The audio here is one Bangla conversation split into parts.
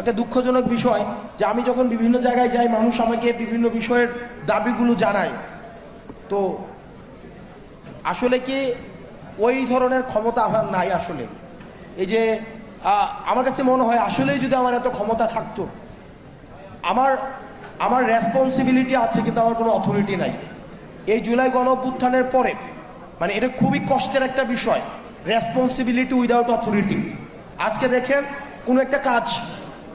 একটা দুঃখজনক বিষয় যে আমি যখন বিভিন্ন জায়গায় যাই, মানুষ আমাকে বিভিন্ন বিষয়ের দাবিগুলো জানায়, তো আসলে কি ওই ধরনের ক্ষমতা আমার নাই। আসলে এই যে আমার কাছে মনে হয় আসলেই যদি আমার এত ক্ষমতা থাকতো, আমার আমার রেসপন্সিবিলিটি আছে কিন্তু আমার কোনো অথরিটি নাই। এই জুলাই গণ অভ্যুত্থানের পরে মানে এটা খুবই কষ্টের একটা বিষয়, রেসপন্সিবিলিটি উইদাউট অথরিটি। আজকে দেখেন কোনো একটা কাজ,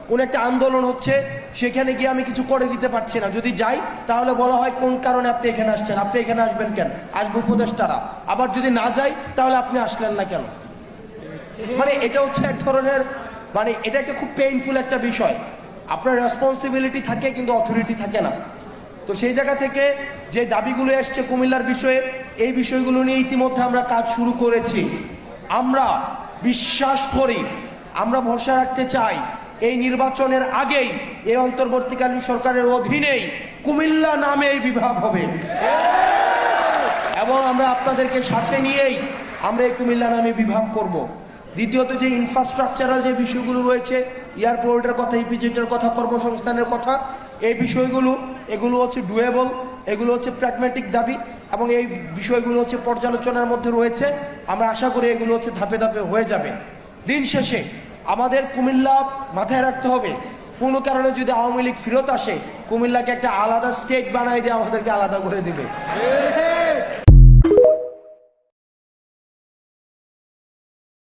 কোন একটা আন্দোলন হচ্ছে, সেখানে গিয়ে আমি কিছু করে দিতে পারছি না। যদি যাই তাহলে বলা হয় কোন কারণে আপনি এখানে আসছেন, আপনি এখানে আসবেন কেন, আসবে উপদেষ্টারা। আবার যদি না যাই তাহলে আপনি আসলেন না কেন। মানে এটা হচ্ছে এক ধরনের মানে এটা একটা খুব পেইনফুল একটা বিষয়। আপনার রেসপন্সিবিলিটি থাকে কিন্তু অথরিটি থাকে না। তো সেই জায়গা থেকে যে দাবিগুলো এসছে কুমিল্লার বিষয়ে, এই বিষয়গুলো নিয়ে ইতিমধ্যে আমরা কাজ শুরু করেছি। আমরা বিশ্বাস করি, আমরা ভরসা রাখতে চাই এই নির্বাচনের আগেই এই অন্তর্বর্তীকালীন সরকারের অধীনেই কুমিল্লা নামে এই বিভাগ হবে এবং আমরা আপনাদেরকে সাথে নিয়েই আমরা এই কুমিল্লা নামে বিভাগ করব। দ্বিতীয়ত যে ইনফ্রাস্ট্রাকচারাল যে বিষয়গুলো রয়েছে, এয়ারপোর্টের কথা, ইপিজেটের কথা, কর্মসংস্থানের কথা, এই বিষয়গুলো এগুলো হচ্ছে ডুয়েবল, এগুলো হচ্ছে প্র্যাগম্যাটিক দাবি এবং এই বিষয়গুলো হচ্ছে পর্যালোচনার মধ্যে রয়েছে। আমরা আশা করি এগুলো হচ্ছে ধাপে ধাপে হয়ে যাবে। দিন শেষে আমাদের কুমিল্লা মাথায় রাখতে হবে, কোনো কারণে যদি আওয়ামী লীগ ফেরত আসে, কুমিল্লাকে একটা আলাদা স্টেট বানাই দিয়ে আমাদেরকে আলাদা করে দিবে।